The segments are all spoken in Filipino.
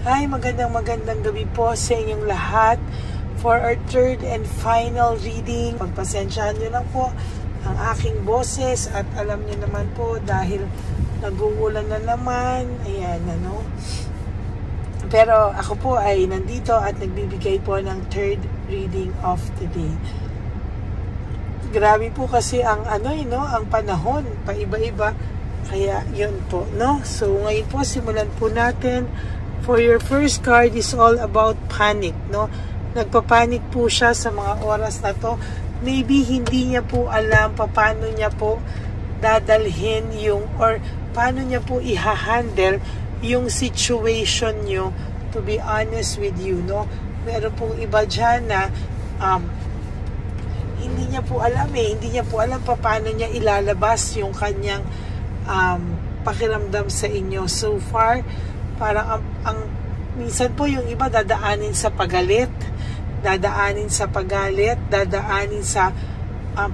Hi, magandang gabi po sa inyong lahat for our third and final reading. Pagpasensyahan nyo lang po ang aking boses at alam nyo naman po dahil nag-uulan na naman, ayan, ano. Pero ako po ay nandito at nagbibigay po ng third reading of the day. Grabe po kasi ang ang panahon, paiba-iba. Kaya yun po, no? So ngayon po simulan po natin. For your first card is all about panic, no? Nagpapanik po siya sa mga oras na to. Maybe hindi niya po alam paano niya po dadalhin yung or paano niya po i-handle yung situation nyo, to be honest with you, no? Meron pong iba dyan na hindi niya po alam hindi niya po alam paano niya ilalabas yung kanyang pakiramdam sa inyo. So far, parang ang minsan po yung iba dadaanin sa pagalit, dadaanin sa paggalit, dadaanin sa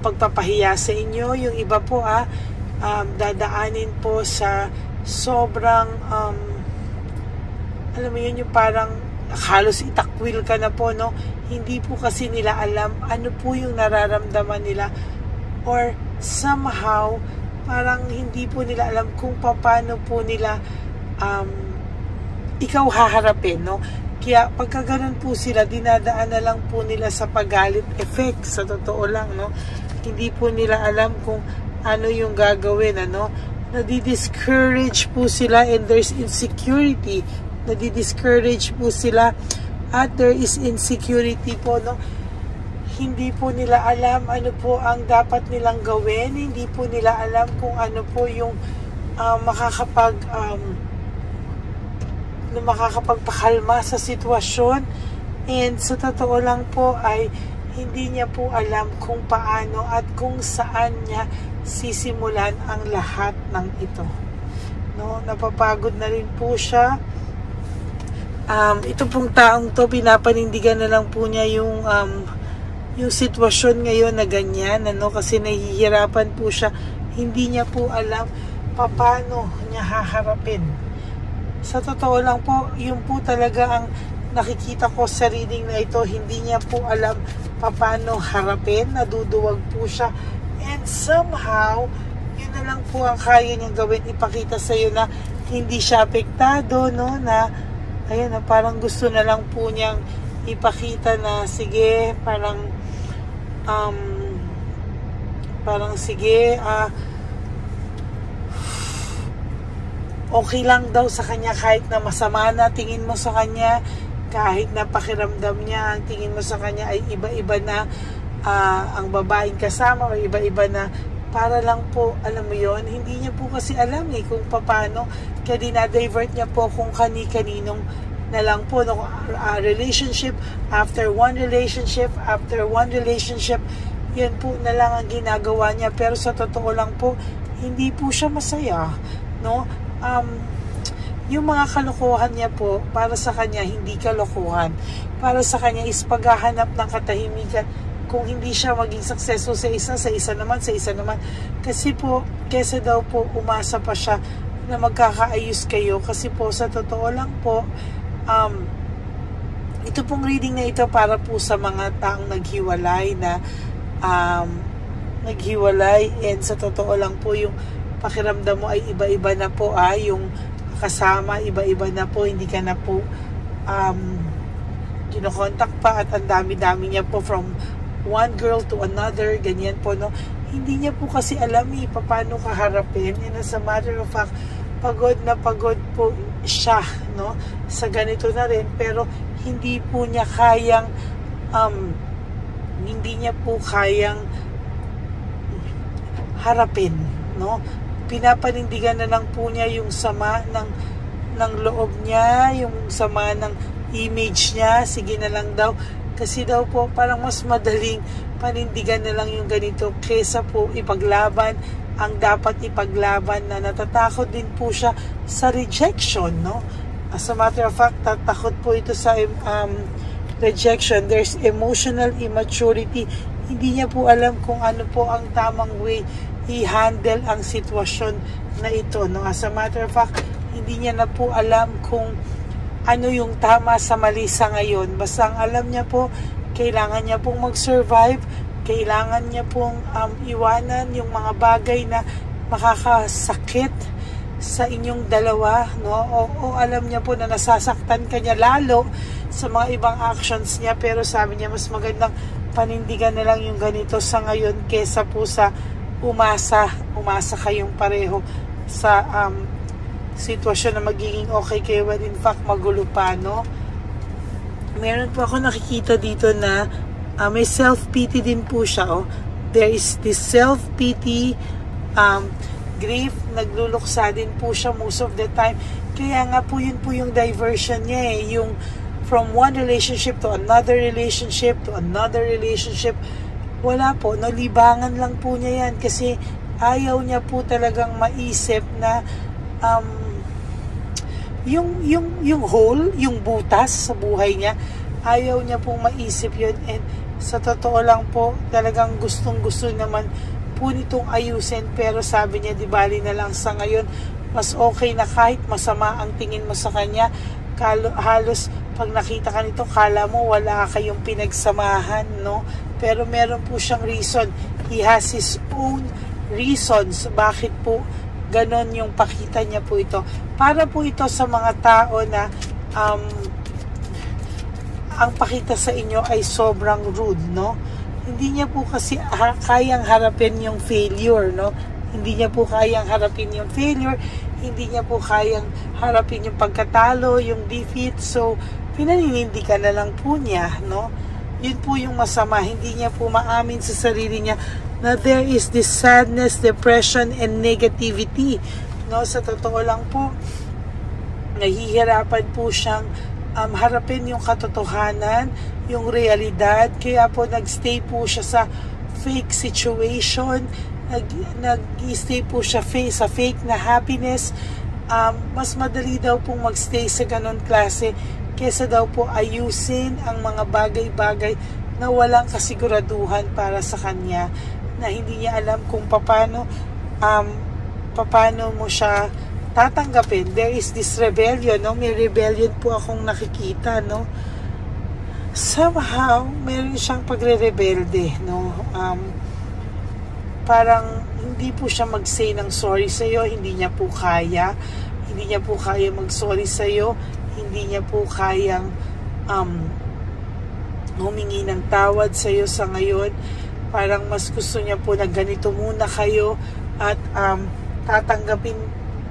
pagpapahiya sa inyo. Yung iba po dadaanin po sa sobrang alam mo yun, yung parang halos itakwil ka na po, no? Hindi po kasi nila alam ano po yung nararamdaman nila, or somehow parang hindi po nila alam kung paano po nila ikaw haharapin, no? Kaya pagka ganun po sila, dinadaan na lang po nila sa paggalit effect, sa totoo lang, no? Hindi po nila alam kung ano yung gagawin, ano? Nadi-discourage po sila and there's insecurity. Nadi-discourage po sila at there is insecurity po, no? Hindi po nila alam ano po ang dapat nilang gawin. Hindi po nila alam kung ano po yung makakapagpakalma sa sitwasyon. And sa totoo lang po ay hindi niya po alam kung paano at kung saan niya sisimulan ang lahat ng ito, no? Napapagod na rin po siya. Ito pong taong to, pinapanindigan na lang po niya yung sitwasyon ngayon na ganyan, ano, kasi nahihirapan po siya. Hindi niya po alam paano niya haharapin. Sa totoo lang po, yun po talaga ang nakikita ko sa reading na ito. Hindi niya po alam paano harapin. Naduduwag po siya. And somehow, yun na lang po ang kaya niyang gawin. Ipakita sa iyo na hindi siya apektado, no? Na, ayun, na parang gusto na lang po niyang ipakita na, sige, parang sige, okay lang daw sa kanya kahit na masama na tingin mo sa kanya, kahit na pakiramdam niya, ang tingin mo sa kanya ay iba-iba na ang babaeng kasama o iba-iba na, para lang po, alam mo yon, hindi niya po kasi alam kung paano, kaya dinadivert niya po kung kani-kaninong na lang po, no? Relationship after one relationship after one relationship, yan po na lang ang ginagawa niya. Pero sa totoo lang po, hindi po siya masaya, no? Yung mga kalokohan niya po, para sa kanya hindi kalokohan, para sa kanya is paghahanap ng katahimikan. Kung hindi siya maging successful sa isa naman, kasi po, kesa daw po umasa pa siya na magkakaayos kayo. Kasi po sa totoo lang po, ito pong reading na ito para po sa mga taong naghiwalay na and sa totoo lang po yung pakiramdam mo ay iba-iba na po, yung kasama iba-iba na po, hindi ka na po kinokontak pa at ang dami-dami niya po from one girl to another, ganyan po, no? Hindi niya po kasi alam paano kaharapin, and as a matter of fact, pagod na pagod po siya, no? Sa ganito na rin, pero hindi po niya kayang harapin, no? Pinapanindigan na lang po niya yung sama ng loob niya, yung sama ng image niya. Sige na lang daw, kasi daw po parang mas madaling panindigan na lang yung ganito kesa po ipaglaban ang dapat ipaglaban, na natatakot din po siya sa rejection, no? As a matter of fact, tatakot po ito sa rejection. There's emotional immaturity. Hindi niya po alam kung ano po ang tamang way i-handle ang sitwasyon na ito, no? As a matter of fact, hindi niya na po alam kung ano yung tama sa mali sa ngayon. Basta ang alam niya po, kailangan niya pong mag-survive, kailangan niya pong iwanan yung mga bagay na makakasakit sa inyong dalawa, no? O alam niya po na nasasaktan ka niya lalo sa mga ibang actions niya, pero sabi niya mas magandang panindigan na lang yung ganito sa ngayon kesa po sa umasa kayong pareho sa sitwasyon na magiging okay kayo when in fact magulo pa, no? Meron po ako nakikita dito na may self-pity din po siya, oh. There is this self-pity, grief, nagluluksa din po siya most of the time. Kaya nga po yun po yung diversion niya yung from one relationship to another relationship to another relationship. Wala po, nalibangan lang po niya yan kasi ayaw niya po talagang maisip na yung hole, yung butas sa buhay niya, ayaw niya pong maisip yun. And sa totoo lang po, talagang gustong-gusto naman po nitong ayusin, pero sabi niya di bali na lang sa ngayon, mas okay na kahit masama ang tingin mo sa kanya, halos pag nakita ka nito, kala mo wala kayong pinagsamahan, no? Pero meron po siyang reason. He has his own reasons bakit po ganon yung pakita niya po ito. Para po ito sa mga tao na ang pakita sa inyo ay sobrang rude, no? Hindi niya po kasi kayang harapin yung failure, no? Hindi niya po kayang harapin yung failure, hindi niya po kayang harapin yung pagkatalo, yung defeat. So, pinaninindigan na lang po niya, no? Yun po yung masama. Hindi niya po maamin sa sarili niya na there is this sadness, depression, and negativity, no? Sa totoo lang po, nahihirapan po siyang harapin yung katotohanan, yung realidad. Kaya po nagstay po siya sa fake situation, nag-stay po siya sa fake na happiness. Mas madali daw pong magstay sa ganon klase kesa daw po ayusin ang mga bagay-bagay na walang kasiguraduhan para sa kanya, na hindi niya alam kung paano mo siya tatanggapin. There is this rebellion, no? May rebellion po akong nakikita, no? Somehow, meron siyang pagre-rebelde, no? Parang hindi po siya mag-say ng sorry sa'yo, hindi niya po kaya. Hindi niya po kaya mag-sorry sa'yo, hindi niya po kayang humingi ng tawad sa'yo sa ngayon. Parang mas gusto niya po na ganito muna kayo at tatanggapin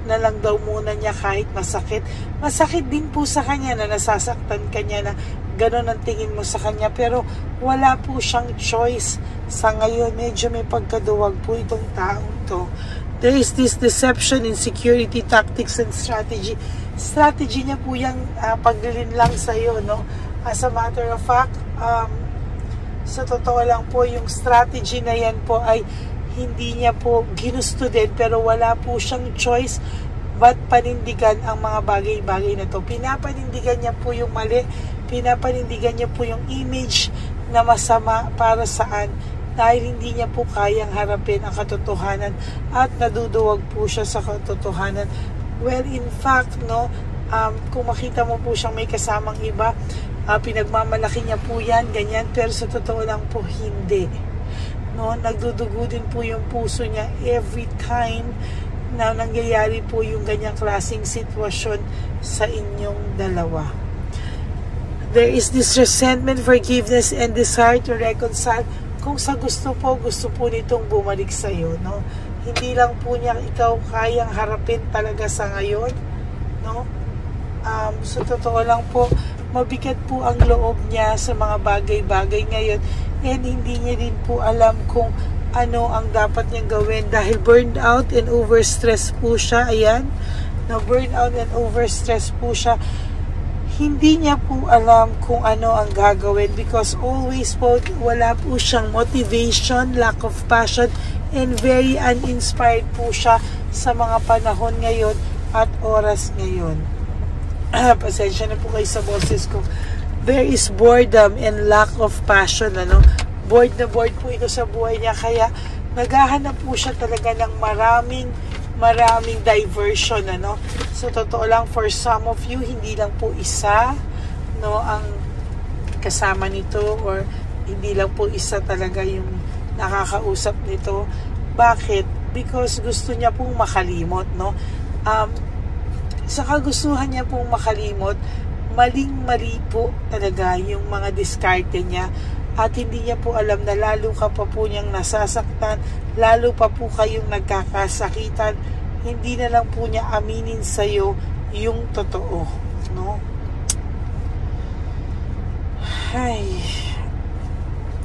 na lang daw muna niya kahit masakit. Masakit din po sa kanya na nasasaktan kanya na gano'n ang tingin mo sa kanya, pero wala po siyang choice sa ngayon. Medyo may pagkaduwag po itong taong to. There is this deception, insecurity, tactics, and strategy. Strategy niya po yung paglilin lang sa'yo, no? As a matter of fact, sa totoo lang po, yung strategy na yan po ay hindi niya po ginusto din, pero wala po siyang choice but panindigan ang mga bagay-bagay na to. Pinapanindigan niya po yung mali, pinapanindigan niya po yung image na masama para saan, dahil hindi niya po kayang harapin ang katotohanan at naduduwag po siya sa katotohanan. Well, in fact, no, kung makita mo po siyang may kasamang iba, pinagmamalaki niya po yan, ganyan, pero sa totoo lang po hindi. No, nagdudugo din po yung puso niya every time na nangyayari po yung ganyang klaseng sitwasyon sa inyong dalawa. There is this resentment, forgiveness, and desire to reconcile. Kung sa gusto po nitong bumalik sa iyo, no? Hindi lang po niya ikaw kayang harapin talaga sa ngayon, no? Sa totoo lang po, mabigat po ang loob niya sa mga bagay-bagay ngayon, and hindi niya din po alam kung ano ang dapat niyang gawin dahil burned out and overstressed po siya. Ayan, na burned out and overstressed po siya. Hindi niya po alam kung ano ang gagawin because always po wala po siyang motivation, lack of passion, and very uninspired po siya sa mga panahon ngayon at oras ngayon. Pasensya na po kayo sa boses ko. There is boredom and lack of passion, ano? Bored na bored po ito sa buhay niya, kaya naghahanap po siya talaga ng maraming maraming diversion, ano. So totoo lang, for some of you, hindi lang po isa, no, ang kasama nito, or hindi lang po isa talaga yung nakakausap nito. Bakit? Because gusto niya pong makalimot, no. Sa kagustuhan niya pong makalimot, maling-mali po talaga yung mga diskarte niya, at hindi niya po alam na lalo ka pa po niyang nasasaktan, lalo pa po kayong nagkakasakitan, hindi na lang po niya aminin sa'yo yung totoo, no? Ay,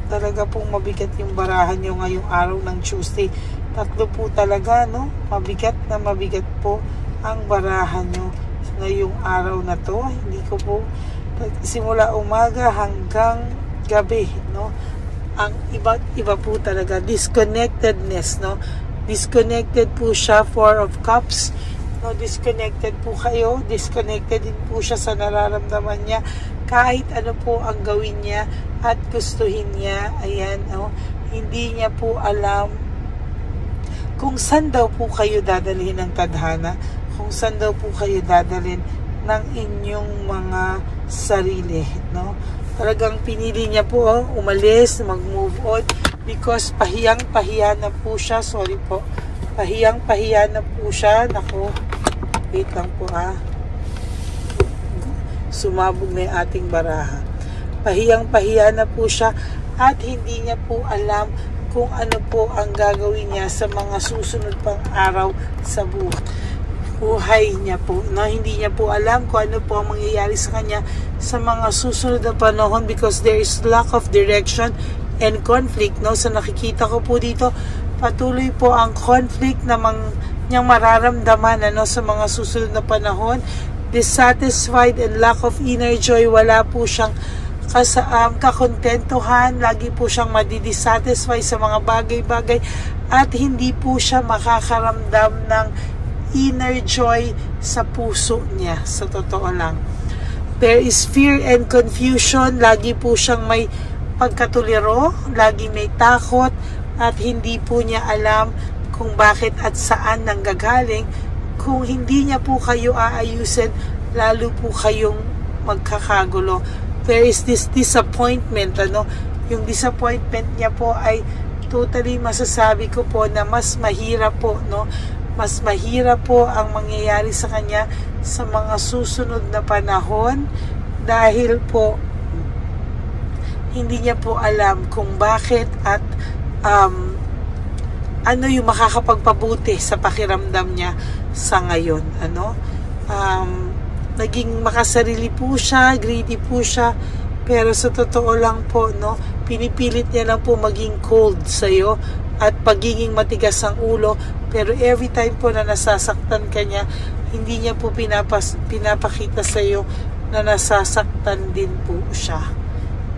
talaga pong mabigat yung barahan nyo ngayong araw ng Tuesday. Tatlo po talaga, no? Mabigat po ang barahan nyo ngayong araw na to. Hindi ko po simula umaga hanggang gabi, no? Ang iba po talaga, disconnectedness, no? Disconnected po siya, Four of Cups, no? Disconnected po kayo, disconnected din po siya sa nararamdaman niya, kahit ano po ang gawin niya at gustuhin niya. Ayan, no? Hindi niya po alam kung saan daw po kayo dadalhin ng tadhana, kung saan daw po kayo dadalhin ng inyong mga sarili, no? Talagang pinili niya po umalis, mag-move on, because pahiyang-pahiya na po siya. Sorry po. Pahiyang-pahiya na po siya. Naku, wait lang po Sumabog na yung ating baraha. Pahiyang-pahiya na po siya, at hindi niya po alam kung ano po ang gagawin niya sa mga susunod pang araw sa buhay niya po, no? Hindi niya po alam kung ano po ang mangyayari sa kanya sa mga susunod na panahon, because there is lack of direction and conflict, no? So nakikita ko po dito, patuloy po ang conflict na niyang mararamdaman, ano, sa mga susunod na panahon. Dissatisfied and lack of inner joy, wala po siyang kakontentuhan, lagi po siyang madidisatisfy sa mga bagay-bagay, at hindi po siya makakaramdam ng inner joy sa puso niya, sa totoo lang. There is fear and confusion, lagi po siyang may pagkatuliro, lagi may takot, at hindi po niya alam kung bakit at saan nanggagaling. Kung hindi niya po kayo aayusin, lalo po kayong magkakagulo. There is this disappointment, ano? Yung disappointment niya po ay totally masasabi ko po na mas mahirap po, no? Mas mahirap po ang mangyayari sa kanya sa mga susunod na panahon, dahil po hindi niya po alam kung bakit at ano yung makakapagpabuti sa pakiramdam niya sa ngayon, ano? Naging makasarili po siya, greedy po siya, pero sa totoo lang po, no, pinipilit niya lang po maging cold sa'yo at pagiging matigas ang ulo, pero every time po na nasasaktan ka niya, hindi niya po pinapakita sa'yo na nasasaktan din po siya,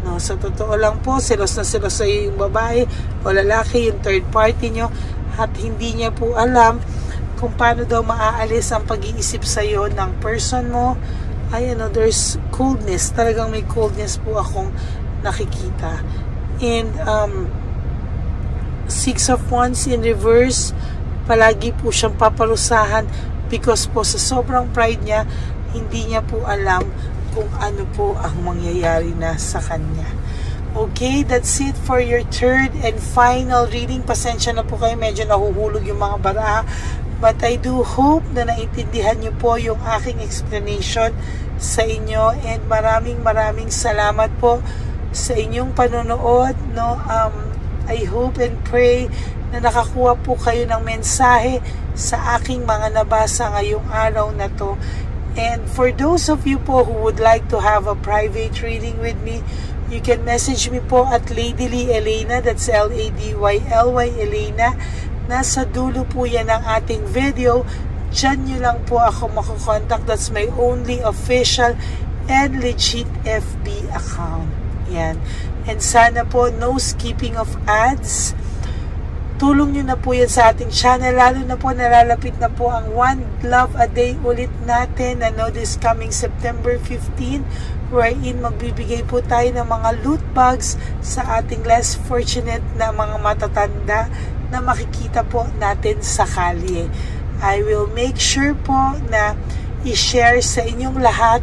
no? Sa totoo lang po, selos na selos sa'yo yung babae o lalaki, yung third party nyo, at hindi niya po alam kung paano daw maaalis ang pag-iisip sa'yo ng person mo. Ay, ano, there's coldness. Talagang may coldness po akong nakikita. And, Six of Wands in reverse, palagi po siyang paparusahan, because po sa sobrang pride niya, hindi niya po alam kung ano po ang mangyayari na sa kanya. Okay, that's it for your third and final reading. Pasensya na po kayo, medyo nahuhulog yung mga baraha. But I do hope na naintindihan niyo po yung aking explanation sa inyo. And maraming salamat po sa inyong panonood, no? I hope and pray na nakakuha po kayo ng mensahe sa aking mga nabasa ngayong araw na to. And for those of you po who would like to have a private reading with me, you can message me po at Ladyly Elena, that's Ladyly Elena. Nasa dulo po yan ng ating video. Diyan nyo lang po ako makukontak. That's my only official and legit FB account. Yan. And sana po, no skipping of ads. Tulong nyo na po yan sa ating channel. Lalo na po, nalalapit na po ang One Love a Day ulit natin. Ano, this coming September 15, wherein magbibigay po tayo ng mga loot bags sa ating less fortunate na mga matatanda na makikita po natin sa kalye. I will make sure po na i-share sa inyong lahat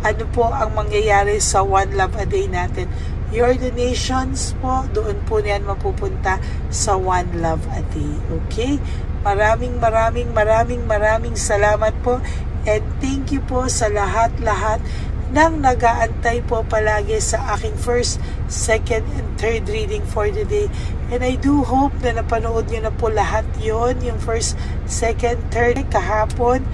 ano po ang mangyayari sa One Love a Day natin. Your donations po, doon po yan mapupunta sa One Love a Day. Okay? Maraming salamat po. And thank you po sa lahat-lahat nang nag-aantay po palagi sa aking first, second, and third reading for the day. And I do hope na napanood nyo na po lahat yon, yung first, second, third, kahapon,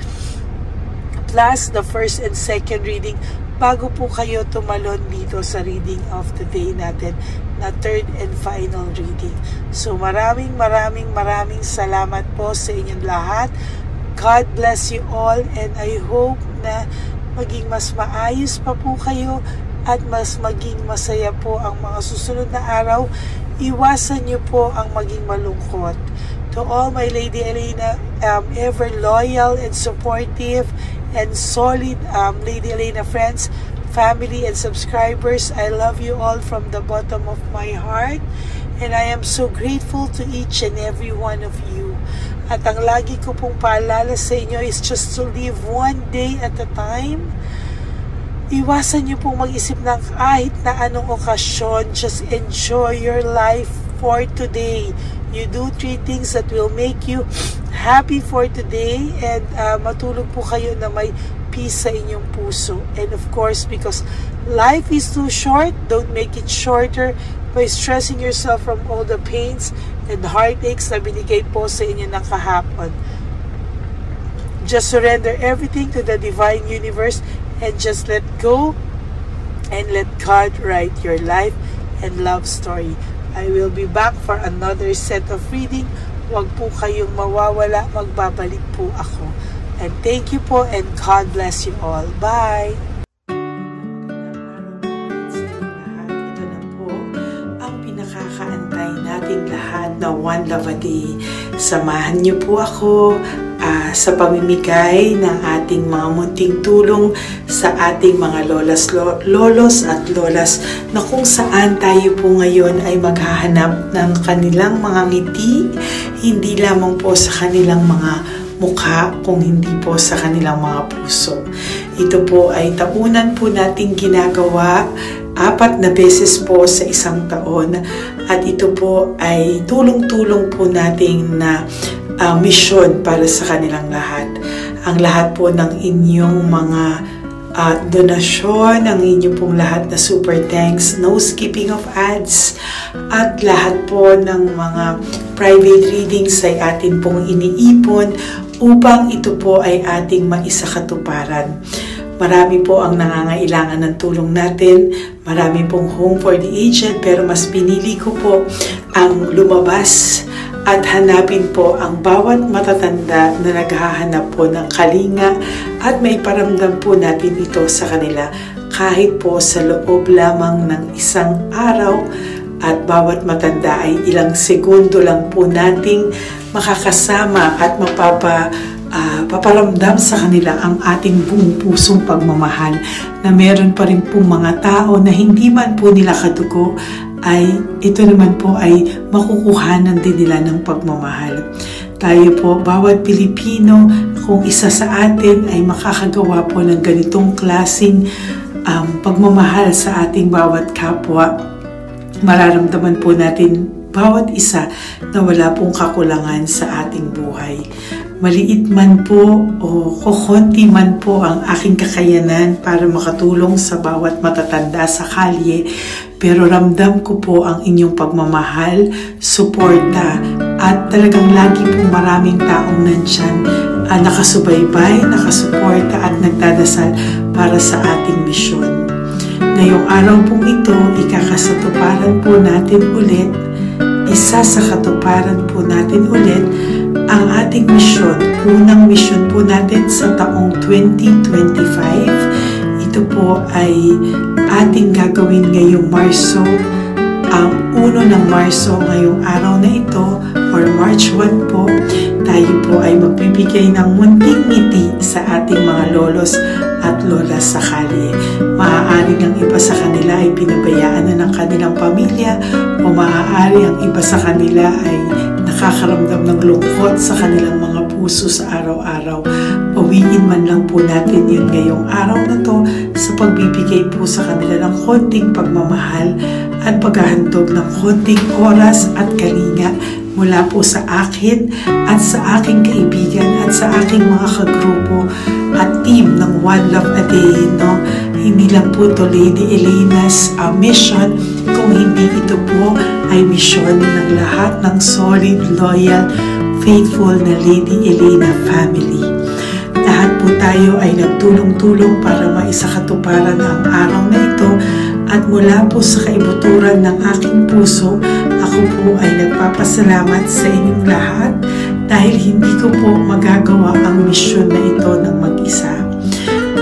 plus the first and second reading, bago po kayo tumalon dito sa reading of the day natin, na third and final reading. So maraming salamat po sa inyong lahat. God bless you all, and I hope na maging mas maayos pa po kayo at mas maging masaya po ang mga susunod na araw. Iwasan niyo po ang maging malungkot. To all my Lady Elena, ever loyal and supportive and solid Lady Elena friends, family, and subscribers, I love you all from the bottom of my heart, and I am so grateful to each and every one of you. At ang lagi ko pong paalala sa inyo is just to live one day at a time. Iwasan niyo pong mag-isip ng kahit na anong okasyon. Just enjoy your life for today. You do 3 things that will make you happy for today, and matulog po kayo na may peace sa inyong puso. And of course, because life is too short, don't make it shorter by stressing yourself from all the pains and heartaches na binigay po sa inyo ng kahapon. Just surrender everything to the divine universe and just let go and let God write your life and love story. I will be back for another set of reading. Huwag po kayong mawawala, magbabalik po ako. And thank you po, and God bless you all. Bye! Nakakaantay nating lahat na One Love a Day. Samahan niyo po ako sa pamimigay ng ating mga munting tulong sa ating mga lolos at lolas, na kung saan tayo po ngayon ay maghahanap ng kanilang mga ngiti, hindi lamang po sa kanilang mga mukha, kung hindi po sa kanilang mga puso. Ito po ay taunan po nating ginagawa 4 na beses po sa isang taon, at ito po ay tulong-tulong po nating na misyon para sa kanilang lahat. Ang lahat po ng inyong mga donasyon, ang inyong pong lahat na super thanks, no skipping of ads, at lahat po ng mga private readings ay atin pong iniipon upang ito po ay ating maisakatuparan. Marami po ang nangangailangan ng tulong natin. Marami pong home for the aged, pero mas pinili ko po ang lumabas at hanapin po ang bawat matatanda na naghahanap po ng kalinga, at may paramdam po natin ito sa kanila kahit po sa loob lamang ng isang araw, at bawat matanda ay ilang segundo lang po nating makakasama at paparamdam sa kanila ang ating buong pusong pagmamahal, na meron pa rin po mga tao na hindi man po nila kadugo, ay ito naman po ay makukuhanan din nila ng pagmamahal. Tayo po, bawat Pilipino, kung isa sa atin ay makakagawa po ng ganitong klaseng pagmamahal sa ating bawat kapwa, mararamdaman po natin bawat isa na wala pong kakulangan sa ating buhay. Maliit man po o kokonti man po ang aking kakayanan para makatulong sa bawat matatanda sa kalye, pero ramdam ko po ang inyong pagmamahal, suporta, at talagang lagi po maraming taong nandyan, nakasubaybay, nakasuporta at nagdadasal para sa ating misyon. Ngayong araw pong ito, ikakasatuparan po natin ulit, isasakatuparan po natin ulit ang ating misyon. Unang misyon po natin sa taong 2025. Ito po ay ating gagawin ngayong Marso, ang 1 ng Marso, ngayong araw na ito, or March 1 po. Tayo po ay magbibigay ng munting ngiti sa ating mga lolos at lolas sa kalye. Maaaring ang iba sa kanila ay pinabayaan na ng kanilang pamilya, o maaari ang iba sa kanila ay nakakaramdam ng lungkot sa kanilang mga puso sa araw-araw. Bawiin man lang po natin yun ngayong araw na to sa pagbibigay po sa kanila ng konting pagmamahal at paghahandog ng konting oras at kalinga mula po sa akin at sa aking kaibigan at sa aking mga kagrupo at team ng One Love a Day. No? Hindi lang po ito Lady Elena's mission, kung hindi ito po ay misyon ng lahat ng solid, loyal, faithful na Lady Elena family. Lahat po tayo ay nagtulong-tulong para maisakatuparan ang araw na ito at mula po sa kaibuturan ng aking puso, ako po ay nagpapasalamat sa inyong lahat dahil hindi ko po magagawa ang misyon na ito ng mag-isa.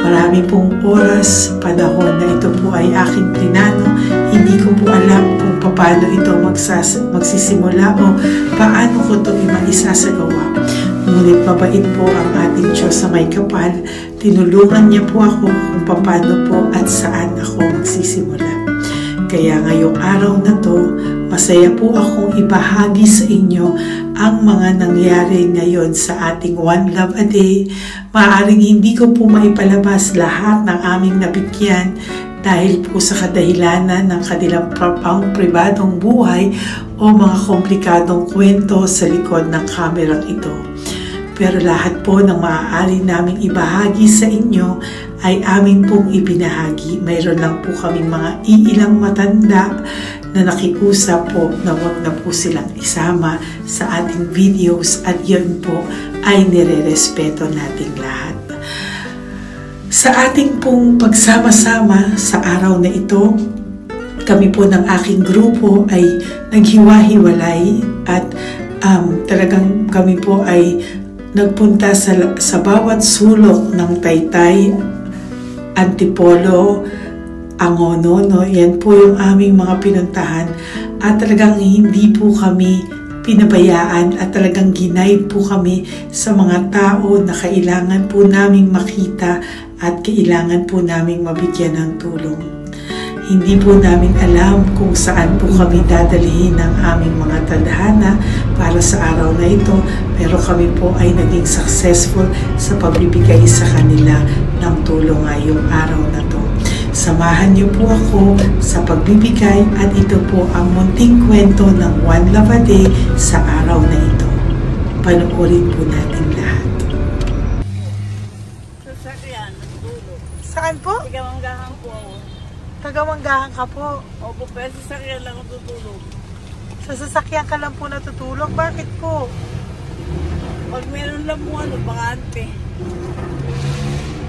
Marami pong oras, panahon na ito po ay aking plinano. Hindi ko po alam kung paano ito magsisimula o paano ko ito maisasagawa. Ngunit mabait po ang ating Diyos sa may kapal. Tinulungan niya po ako kung paano po at saan ako magsisimula. Kaya ngayong araw na to, masaya po akong ibahagi sa inyo ang mga nangyari ngayon sa ating One Love a Day. Maaaring hindi ko po maipalabas lahat ng aming nabigyan dahil po sa kadahilanan ng kanilang pribadong buhay o mga komplikadong kwento sa likod ng kamerang ito. Pero lahat po ng maaari naming ibahagi sa inyo ay amin pong ibinahagi. Mayroon lang po kaming mga iilang matanda na nakiusap po na wag na po silang isama sa ating videos at yun po ay nire-respeto nating lahat. Sa ating pong pagsama-sama sa araw na ito, kami po ng aking grupo ay naghiwa-hiwalay at talagang kami po ay nagpunta sa bawat sulok ng Taytay, Antipolo, Angono, no? Yan po yung aming mga pinuntahan at talagang hindi po kami pinabayaan at talagang ginaid po kami sa mga tao na kailangan po naming makita at kailangan po naming mabigyan ng tulong. Hindi po namin alam kung saan po kami dadalhin ng aming mga tadhana para sa araw na ito, pero kami po ay naging successful sa pagbibigay sa kanila ng tulong ngayong araw na to. Samahan niyo po ako sa pagbibigay at ito po ang munting kwento ng One Love a Day sa araw na ito. Panoorin po natin lahat. Sasakyan, natutulog. Saan po? Tagamanggahan po ako. Tagamanggahan ka po. Opo, pero sasakyan lang ako tutulog. Sa sasakyan ka lang po natutulog? Bakit po? Pag meron lang mo bakante.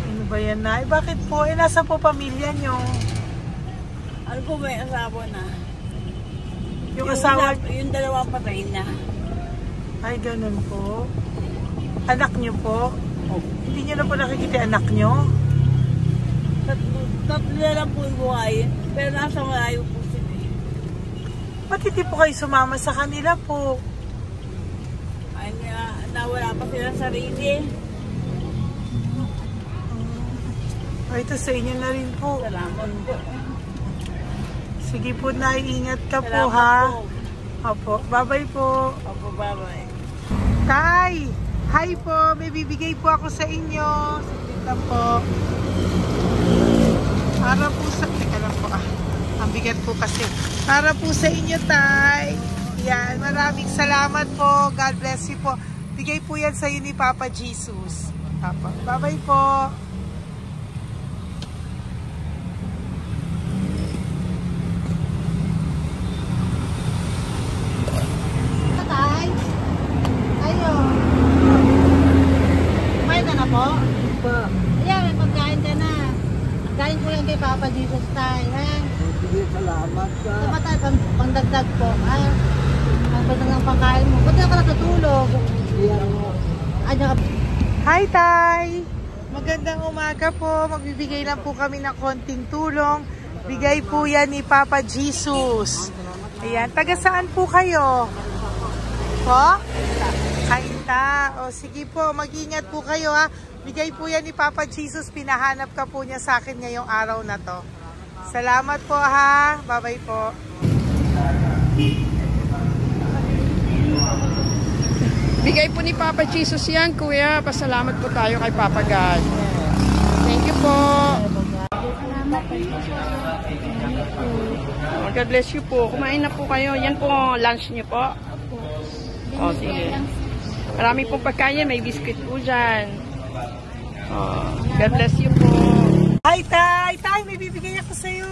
Ano ba yan, Nay? Bakit po? Nasa po pamilya nyo? Ano po, may asawa na. Yung asawa? Yung dalawa patay na. Ay, ganun po. Anak nyo po? Opo. Hindi nyo na po nakikita anak nyo? Tatlo na lang po yung buhay. Pero nasa malayo po sila. Ba't hindi po kayo sumama sa kanila po? Ay, nawala pa silang sarili. Ay, ito sa inyo na rin po. Salamat po. Sige po, Nay. Ingat ka po, Salamat ha? po. Opo. Bye-bye po. Opo, bye-bye. Tay! Hi po! May bibigay po ako sa inyo. Saglit lang po. Para po sa... Teka lang po, ang bigat po kasi. Para po sa inyo, Tay. Yan. Maraming salamat po. God bless you po. Bigay po yan sa iyo ni Papa Jesus. Papa. Bye-bye po. Tay, ayo. Kumain ka na po? Ayan, may pagkain ka na. Galing ko yan kay Papa Jesus, Tay, ha? Sige, salamat ka. Ito Tay, pangdagdag po, ha? Pangdagdag ng pagkain mo. Ba't na ka natutulog? Ayan ka. Hi, Tay! Magandang umaga po. Magbibigay lang po kami ng konting tulong. Bigay po yan ni Papa Jesus. Ayan. Taga saan po kayo? Po? Kainta. O sige po, mag-ingat po kayo, ha. Bigay po yan ni Papa Jesus. Pinahanap ka po niya sa akin ngayong araw na to. Salamat po, ha. Bye-bye po. Bigay po ni Papa Jesus yan, kuya. Pasalamat po tayo kay Papa God. Thank you po. Oh, God bless you po. Kumain na po kayo. Yan po lunch niyo po. Oh, sige. Marami pong pagkain. May biscuit po dyan. Oh, God bless you po. Hi, Tay! Tay, may bibigay ako sa'yo.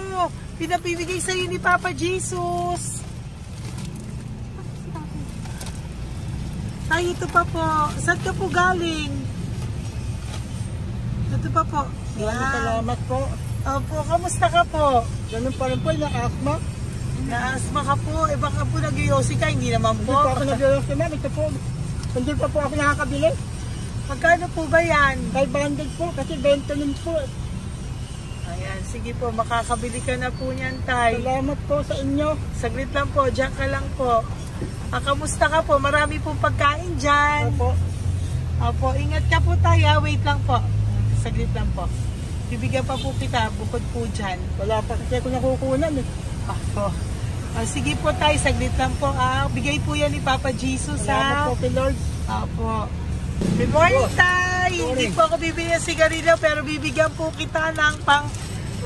Pinabibigay sa'yo ni Papa Jesus. Ay, ito pa po. Saan ka po galing? Ito pa po. Salamat po. Opo, kamusta ka po? Ganun pa rin po, na-asthma. Na-asthma ka po. Eh baka po nag-yosi ka, hindi naman po. Hindi po ako nag-yosi, ma'am. Ito po. Hindi pa po ako nakakabili. Magkano po ba yan? 500 po, kasi 20 nun po. Ayan, sige po, makakabili ka na po niyan, Tay. Salamat po sa inyo. Saglit lang po, dyan ka lang po. Kamusta ka po? Marami pong pagkain dyan. Opo. Opo, ingat ka po tayo. Wait lang po. Saglit lang po. Bibigyan pa po kita bukod po dyan. Wala pa kasi ako nakukunan eh. Opo. Sige po tayo, saglit lang po. Bigay po yan ni Papa Jesus. Salamat po kay Lord. Opo. Good morning, Tay! Hindi po ako bibigyan ng sigarilyo pero bibigyan po kita ng pang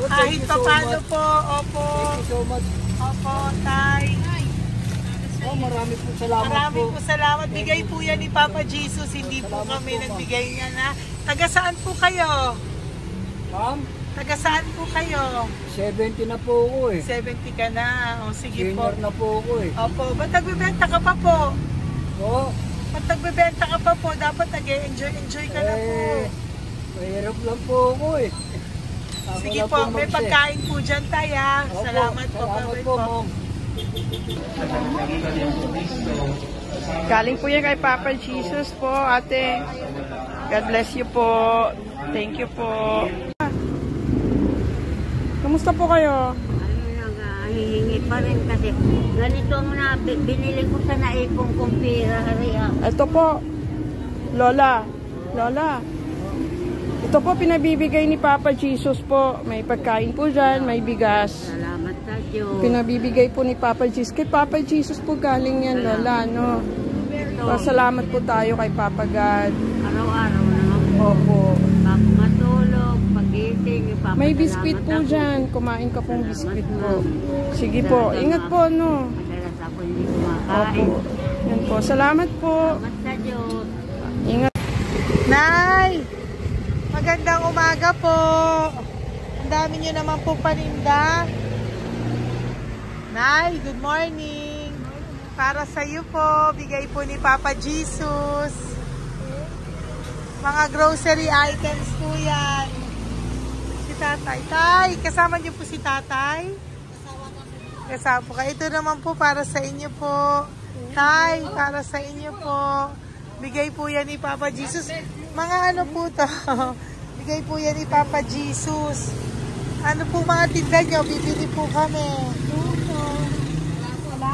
kahit pa paano po. Opo. Thank you so much. Opo, Tay. Oh, marami po salamat Marami po. po salamat. Bigay po yan ni Papa Jesus. Hindi po Salamat kami po, nagbigay niya na. Taga saan po kayo? Ma'am, Taga saan po kayo? 70 na po ako eh. 70 ka na. O sige po. Junior na po ako eh. Opo. Ba't nagbibenta ka pa po? Oo. Ba't nagbibenta ka pa po? Dapat nag-enjoy ka na po. Mahirap lang po ako eh. Ako Sige lang po. May mag-set. pagkain po dyan tayo. Opo, Salamat po. Salamat Bye-bye po, ma'am. Galing po yan kay Papa Jesus po, ate. God bless you po. Thank you po. Kamusta po kayo? Hihingi pa rin kasi ganito mo na binili ko sa naipong kong pira. Ito po, Lola. Lola. Ito po pinabibigay ni Papa Jesus po. May pagkain po dyan, may bigas. Salamat sa Diyos. Pinabibigay po ni Papa Jesus. Kay Papa Jesus po galing yan, Lola, no? Salamat po tayo kay Papa God. Araw-araw naman po. Opo. Bago matulog, pagising, ipapasalamat May biscuit po ako. dyan. Kumain ka pong biscuit po. Sige Salamat, po. ma'am. Ingat po, no? Madalas ako hindi kumakain. Opo. Yan po. Salamat po. Salamat sa Diyos. Ingat. Nay! Magandang umaga po. Ang dami nyo naman po paninda. Nay, good morning. Para sa iyo po, bigay po ni Papa Jesus. Mga grocery items po yan. Si Tatay. Tay, kasama niyo po si Tatay? Kasama po kayo. Ito naman po para sa inyo po. Tay, para sa inyo po. Bigay po yan ni Papa Jesus. Mga ano po to? Bigay po yan ni Papa Jesus. Ano po mga tinda nyo? Bibili po kami.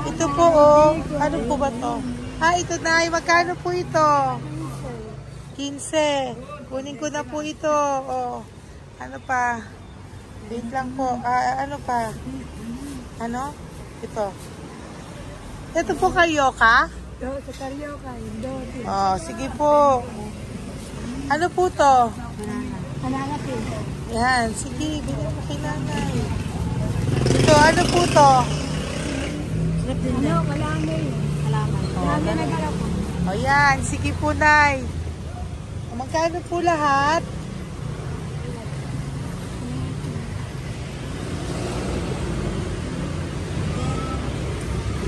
Ito po oh. Ano po ba to? Ito na. Magkano po ito? 15. Kunin ko na po ito. Oh. Ano pa? Wait lang po. Ano pa? Ano? Ito. Ito po kayo ka? Sa Carioca, Oh, sige po. Ano po to? Banana pin. Yan, sige, bilhin mo kay nanay. Ito, ano po to? Ano, kalamay. Salamat. Marami nagharap po. O yan, sige po, Nay. Magkano po lahat?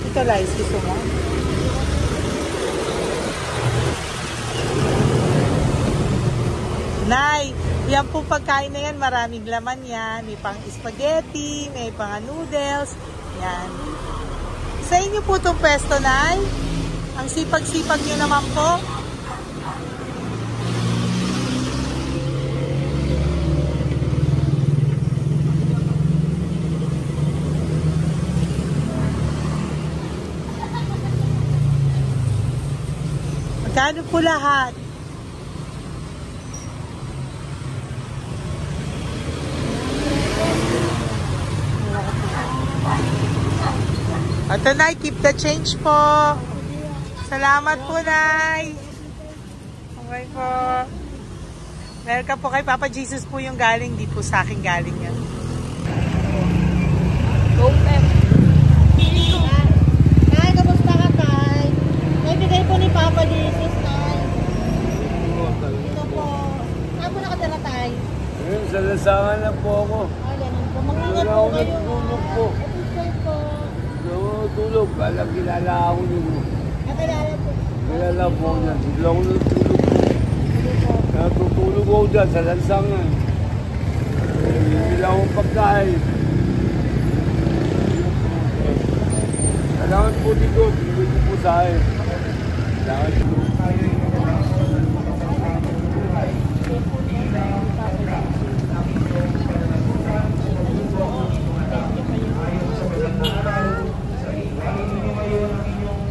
Ito, Lies, gusto mo? Nay, yan po pagkain na yan, maraming laman yan. May pang spaghetti, may pang noodles. Yan. Sa inyo po itong pwesto, Nay? Ang sipag-sipag nyo naman po. Magkano po lahat? Ito na, keep the change po. Salamat po, Nay. Okay po. Welcome po kay Papa Jesus po yung galing. Di po sa akin galing yan. Go, Pep. Tay, kamusta ka, Tay? May bigay po ni Papa Jesus, Tay. Ito po. Saan po nakatira, Tay? Sa lasangan na po ako. Ay, ganun po. Mag-ingat Wala po ako kayo. natulog po. Ito po. Natulog. Alam, kilala ako nyo. Nakilala po. Kilala po na. Bigla ako natulog po. Natutulog ako dyan sa lansangan. Bigla akong pagkain. Kailangan po dito. Bigay ko po sa akin. Kailangan po.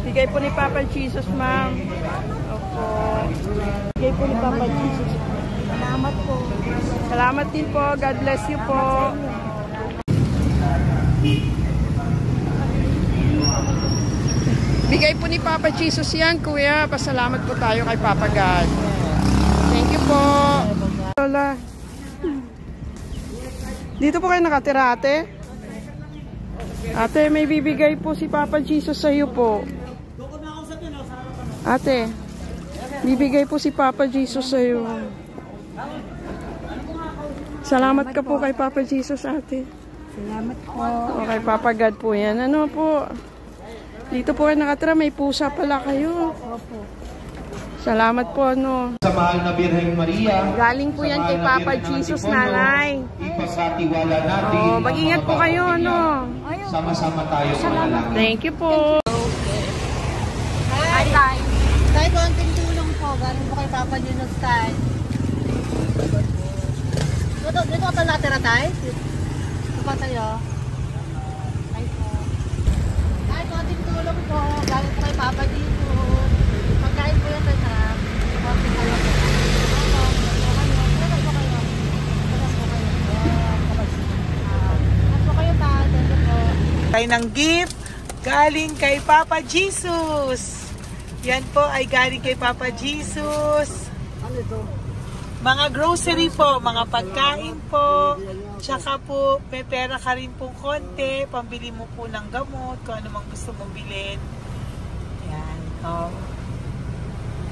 Bigay po ni Papa Jesus, ma'am. Opo. Bigay po ni Papa Jesus. Salamat po. Salamat din po. God bless you po. Bigay po ni Papa Jesus yan, kuya. Pasalamat po tayo kay Papa God. Thank you po. Lola. Dito po kayo nakatira, ate? Ate, may bibigay po si Papa Jesus sa iyo po. Ate, bibigay po si Papa Jesus sa iyo. Salamat ka po kay Papa Jesus, ate. Salamat po. O kay Papa God po yan. Ano po? Dito po kayo nakatira, may pusa pala kayo. Opo. Salamat po, ano. Sa mahal na Birheng Maria. Galing po yan kay Papa Jesus, nanay. Ipagkatiwala natin. Oh, mag-ingat po kayo, ano. Sama-sama tayo manalangin. Thank you po. Hi, Tay. Tay, konting tulong po. Galing po kay Papa Jesus, Tay. Dito ka natira, Tay? Dito pa tayo. Tay po. Tay, konting tulong po. Galing po kay Papa Jesus. Pagkain po yan, Tay, sa konting tulong po. Tayo ng gift galing kay Papa Jesus. Yan po ay galing kay Papa Jesus. Ano ito? Mga grocery po, mga pagkain po. Tsaka po, may pera ka rin pong konti. Pambili mo po ng gamot, kung ano mang gusto mong bilhin. Yan. Oh.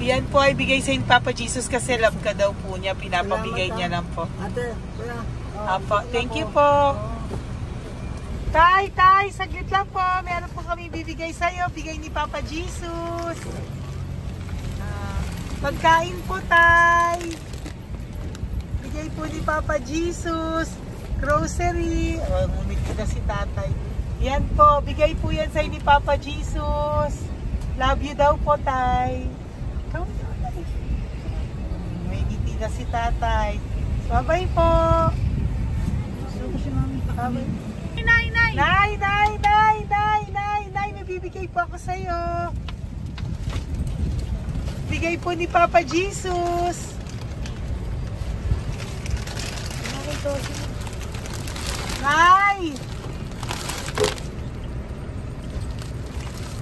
Yan po ay bigay sa Papa Jesus kasi love ka daw po niya. Pinapabigay niya lang po. Ate, kuya. Apo, thank you po. Tay, saglit lang po. Meron po kami bibigay sa'yo. Bigay ni Papa Jesus. Pagkain po, Tay. Bigay po ni Papa Jesus. Grocery. Oh, ngumiti na si Tatay. Yan po. Bigay po yan sa'yo ni Papa Jesus. Love you daw po, Tay. May ngiti na si Tatay. Bye-bye po. Bye-bye. Nay, may bibigay po ako sa'yo. Bigay po ni Papa Jesus. Nay!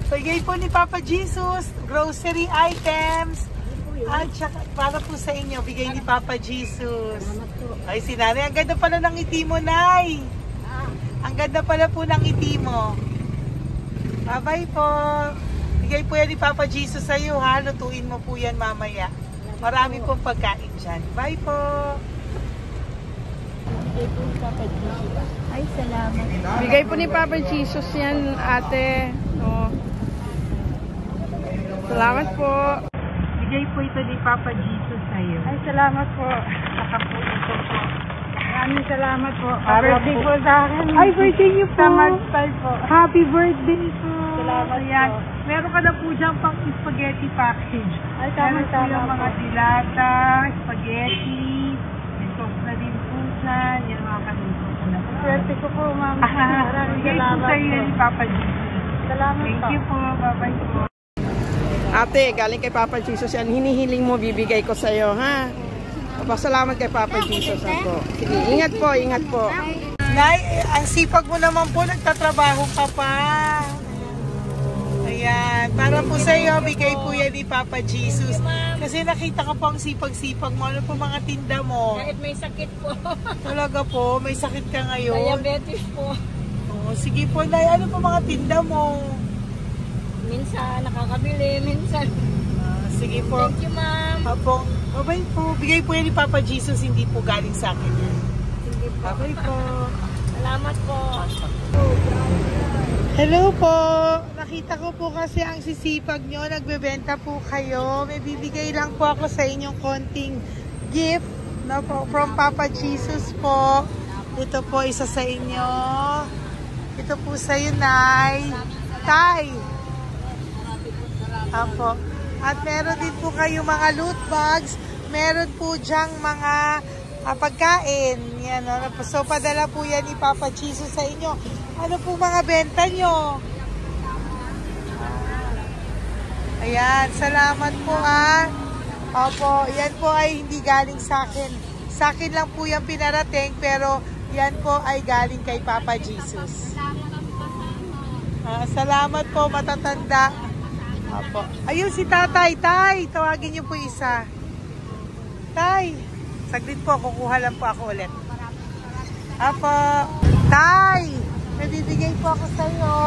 Bigay po ni Papa Jesus, grocery items. At saka, para po sa inyo, bigay ni Papa Jesus. Ay, si Nanay, ang ganda pala ng ngiti mo, Nay. Ang ganda pala po ng ngiti mo. Bye-bye po. Bigay po yan ni Papa Jesus sa iyo, ha? Lutuin mo po yan mamaya. Marami pong pagkain dyan. Bye po. Ay, salamat. Bigay po ni Papa Jesus yan, ate. Oh. Salamat po. Bigay po ito ni Papa Jesus sa iyo. Ay, salamat po. Saka po ito po. Maraming salamat po. Birthday po sa akin. Ay, birthday niyo po. Sa March 5 po. Happy birthday po. Salamat Ayan. po. Meron ka na po dyan pang spaghetti package. Ay, Meron po tama yung mga po. dilata, spaghetti, may sauce na din po dyan. Yan mga kaluto ko na po. Swerte ko po, ma'am. Maraming Bigay po salamat sa iyo po. ni Papa Jesus. Salamat Thank po. you po. Bye-bye po. Ate, galing kay Papa Jesus yan. Hinihiling mo, bibigay ko sa iyo, ha? Pasalamat kay Papa Jesus ako. Sige, ingat po, ingat po. Nay, ang sipag mo naman po, nagtatrabaho ka pa. Ayan. Yan. Para po sa iyo, bigay po yan ni Papa Jesus. Kasi nakita ko po ang sipag-sipag mo. Ano po mga tinda mo? Kahit may sakit po. Talaga po, may sakit ka ngayon. Diabetes po. Oh, sige po, Nay. Ano po mga tinda mo? Minsan nakakabili, minsan. Sige po. Thank you, ma'am. Apo, babay po. Bigay po yan ni Papa Jesus, hindi po galing sa akin yan. Sige po. Babay po. Salamat po. Hello po. Nakita ko po kasi ang sisipag nyo. Nagbebenta po kayo. May bibigay lang po ako sa inyong konting gift no, po, from Papa Jesus po. Ito po isa sa inyo. Ito po sa iyo, Nay. Tay. Apo. At meron din po kayo mga loot bags. Meron po dyang mga pagkain. Yan, no? So, padala po yan ni Papa Jesus sa inyo. Ano po mga benta nyo? Ayan, salamat po Opo, yan po ay hindi galing sa akin. Sa akin lang po yan pinarating, pero yan po ay galing kay Papa Jesus. Salamat po, matatanda. Opo. Ayun si Tatay. Tay, tawagin niyo po isa. Tay, saglit po, kukuha lang po ako ulit. Opo. Tay, nabibigay po ako sa iyo.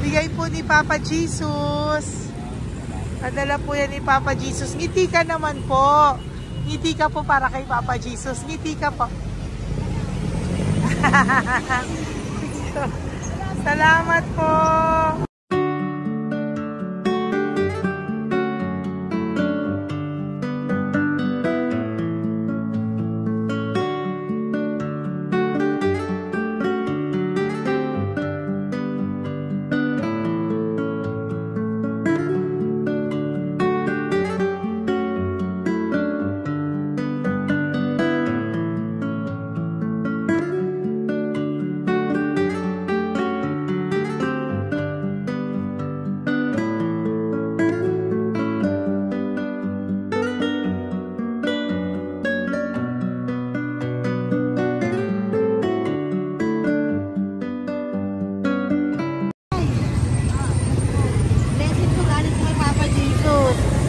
Bigay po ni Papa Jesus. Padala po yan ni Papa Jesus. Ngiti ka naman po. Ngiti ka po para kay Papa Jesus. Ngiti ka po. Salamat po.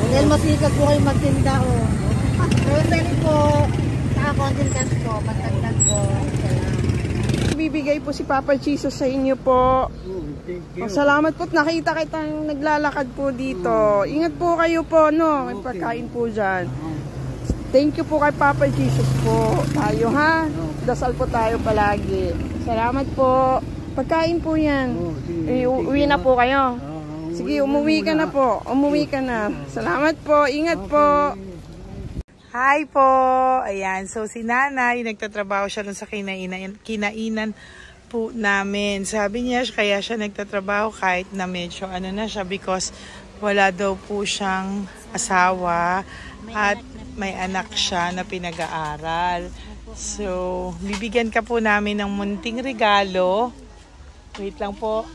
Dahil masikag po kayo magtinda grocery po, saka content cash po, pagtagdag po. Bibigay po si Papa Jesus sa inyo po. Salamat po. Nakita kitang naglalakad po dito. Ingat po kayo po, no? May pagkain po dyan. Thank you po kay Papa Jesus po. Tayo ha? Dasal po tayo palagi. Salamat po. Pagkain po yan. Uwi na po kayo. Sige, umuwi ka na po. Umuwi ka na. Salamat po. Ingat po. Hi po. Ayan. So, si Nanay, nagtatrabaho siya dun sa kinainan po namin. Sabi niya, kaya siya nagtatrabaho kahit na medyo ano na siya because wala daw po siyang asawa at may anak siya na pinag-aaral. So, bibigyan ka po namin ng munting regalo. Wait lang po.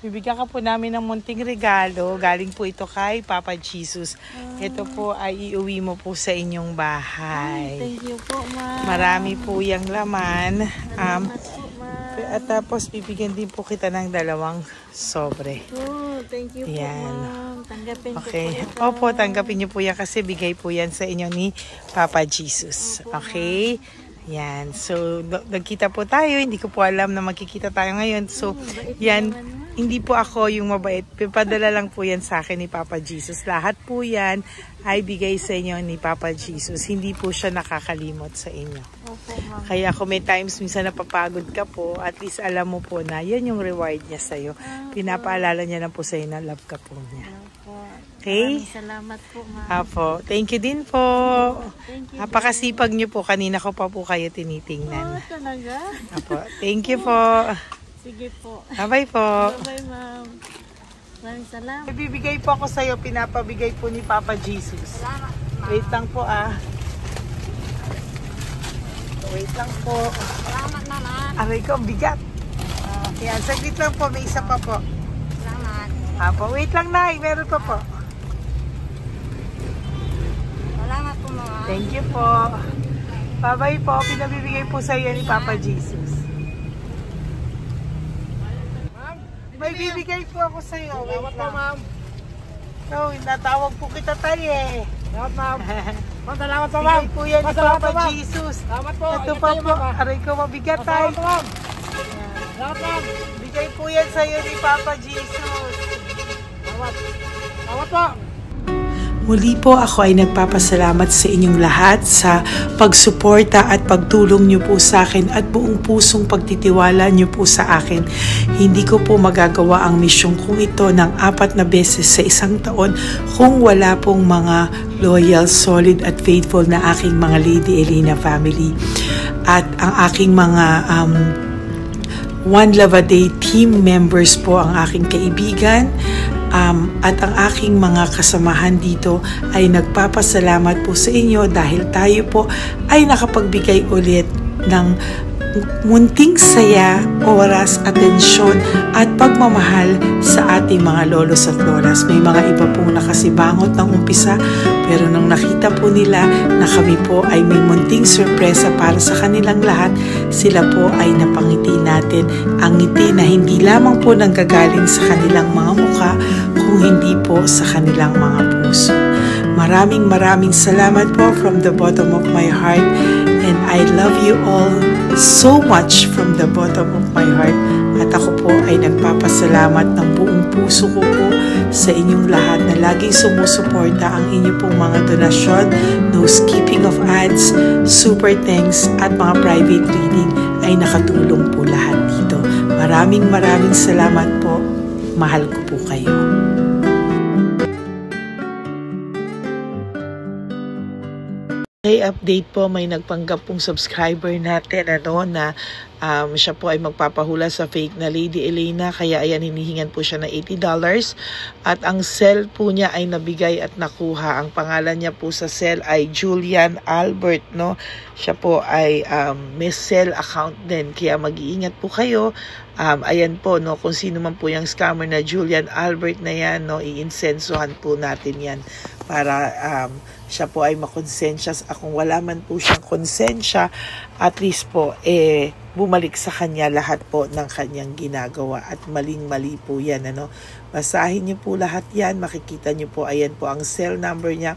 Bibigyan ka po namin ng munting regalo. Galing po ito kay Papa Jesus. Ito po ay iuwi mo po sa inyong bahay. Thank you po, ma'am. Marami po yung laman. At tapos bibigyan din po kita ng 2 sobre. Oh, thank you po, ma'am. Tanggapin Okay. ko po ito. Opo, tanggapin niyo po yan kasi bigay po yan sa inyo ni Papa Jesus. Okay? Yan. So, nagkita po tayo. Hindi ko po alam na magkikita tayo ngayon. So, yan. Hindi po ako yung mabait. Padala lang po yan sa akin ni Papa Jesus. Lahat po yan ay bigay sa inyo ni Papa Jesus. Hindi po siya nakakalimot sa inyo. Kaya kung may times minsan napapagod ka po, at least alam mo po na yan yung reward niya sa'yo. Pinapaalala niya lang po sa'yo na love ka po niya. Okay? Salamat po, ma'am. Apo. Thank you din po. Thank you. Napakasipag niyo po. Kanina ko pa po kayo tinitingnan. Talaga? Apo. Thank you po. Sige po. Bye-bye po. Bye, ma'am. Maraming salamat. Bibigay po ako sa'yo. Pinapabigay po ni Papa Jesus. Salamat, ma'am. Wait lang po Wait lang po. Salamat, ma'am. Aray ko, bigat. Yan, saglit lang po. May isa pa po. Salamat. Apo, wait lang, Nay. Meron pa po. Salamat po, ma'am. Thank you po. Bye-bye po. Pinabibigay po sa'yo ni Papa Jesus. May bibigay po ako sa'yo. Salamat po, ma'am. No, natawag po kita tayo eh. Salamat, ma'am. Ma'am, salamat po, ma'am. Bigay po yan ni Salamat po, Papa ma'am. Jesus. Salamat po. Ito Ingat pa kayo, po. ma'am. Aray ko mabigat tayo. Salamat po, ma'am. Salamat, ma'am. Bigay po yan sa'yo ni Papa Jesus. Salamat. Salamat po. Muli po ako ay nagpapasalamat sa inyong lahat sa pagsuporta at pagtulong niyo po sa akin at buong pusong pagtitiwala niyo po sa akin. Hindi ko po magagawa ang misyong kong ito ng 4 na beses sa isang taon kung wala pong mga loyal, solid at faithful na aking mga Lady Elena family. At ang aking mga One Love a Day team members po ang aking kaibigan. At ang aking mga kasamahan dito ay nagpapasalamat po sa inyo dahil tayo po ay nakapagbigay ulit ng munting saya, oras, atensyon at pagmamahal sa ating mga lolos at lolas. May mga iba pong nakasibangot ng umpisa pero nung nakita po nila na kami po ay may munting sorpresa para sa kanilang lahat, sila po ay napangiti natin. Ang ngiti na hindi lamang po nanggagaling sa kanilang mga mukha kung hindi po sa kanilang mga puso. Maraming salamat po from the bottom of my heart, and I love you all so much from the bottom of my heart. At ako po ay nagpapasalamat ng buong puso ko po sa inyong lahat na laging sumusuporta. Ang inyo pong mga donasyon, no skipping of ads, super thanks at mga private reading ay nakatulong po lahat dito. Maraming salamat po. Mahal ko po kayo. Okay, update po, may nagpanggap pong subscriber natin na siya po ay magpapahula sa fake na Lady Elena, kaya ayan, hinihingan po siya na $80 at ang cell po niya ay nabigay at nakuha. Ang pangalan niya po sa cell ay Julian Albert, no? Siya po ay may cell account din, kaya mag-iingat po kayo. Ayan po, no, kung sino man po yung scammer na Julian Albert na yan, no, iinsensuhan po natin yan para siya po ay makonsensya. Kung wala man po siyang konsensya, at least po bumalik sa kanya lahat po ng kanyang ginagawa at maling-mali po yan, ano. Basahin niyo po lahat yan, makikita niyo po, ayan po ang cell number niya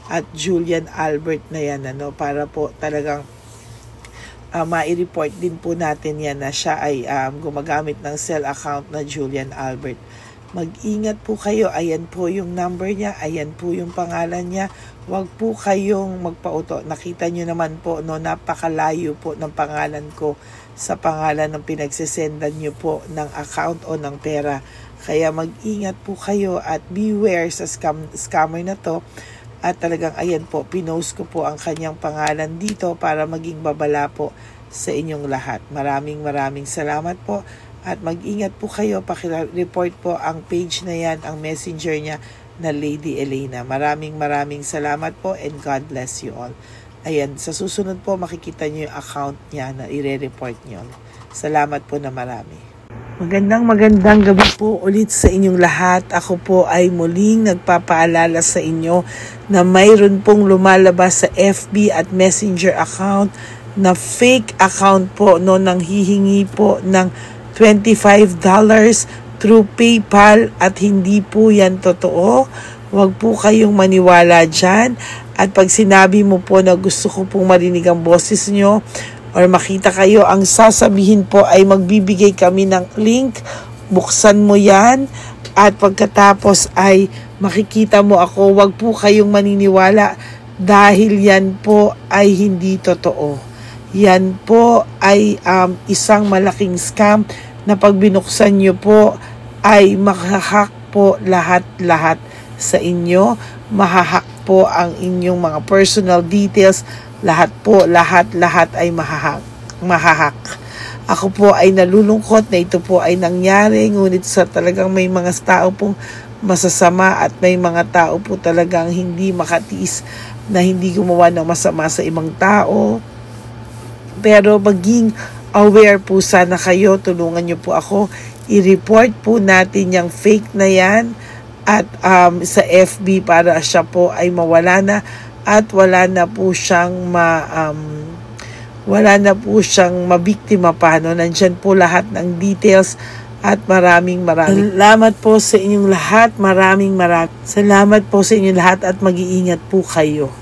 at Julian Albert na yan, ano, para po talagang ma-report din po natin yan na siya ay gumagamit ng cell account na Julian Albert. Mag-ingat po kayo, ayan po yung number niya, ayan po yung pangalan niya. Huwag po kayong magpauto. Nakita nyo naman po, no, napakalayo po ng pangalan ko sa pangalan ng pinagsisendan nyo po ng account o ng pera. Kaya mag-ingat po kayo at beware sa scammer na to. At talagang ayan po, pinost ko po ang kanyang pangalan dito para maging babala po sa inyong lahat. Maraming salamat po. At mag-ingat po kayo, pakireport po ang page na yan, ang messenger niya na Lady Elena. Maraming salamat po and God bless you all. Ayan, sa susunod po makikita niyo yung account niya na ire-report niyo. Salamat po na marami. Magandang gabi po ulit sa inyong lahat. Ako po ay muling nagpapaalala sa inyo na mayroon pong lumalabas sa FB at Messenger account na fake account po, no, nang hihingi po ng $25 through PayPal at hindi po yan totoo. Huwag po kayong maniwala dyan. At pag sinabi mo po na gusto ko pong marinig ang boses nyo or makita kayo, ang sasabihin po ay magbibigay kami ng link. Buksan mo yan at pagkatapos ay makikita mo ako. Huwag po kayong maniniwala dahil yan po ay hindi totoo. Yan po ay isang malaking scam na pag binuksan nyo po ay mahahack po lahat sa inyo. Mahahack po ang inyong mga personal details. Lahat ay mahahack. Ako po ay nalulungkot na ito po ay nangyari, ngunit sa talagang may mga tao pong masasama at may mga tao po talagang hindi makatiis na hindi gumawa ng masama sa ibang tao. Pero maging aware po sana kayo, tulungan nyo po ako, i-report po natin yung fake na yan at sa FB para siya po ay mawala na at wala na po siyang mabiktima pa, no? Nandyan po lahat ng details At maraming salamat po sa inyong lahat. Maraming salamat po sa inyong lahat at mag-iingat po kayo.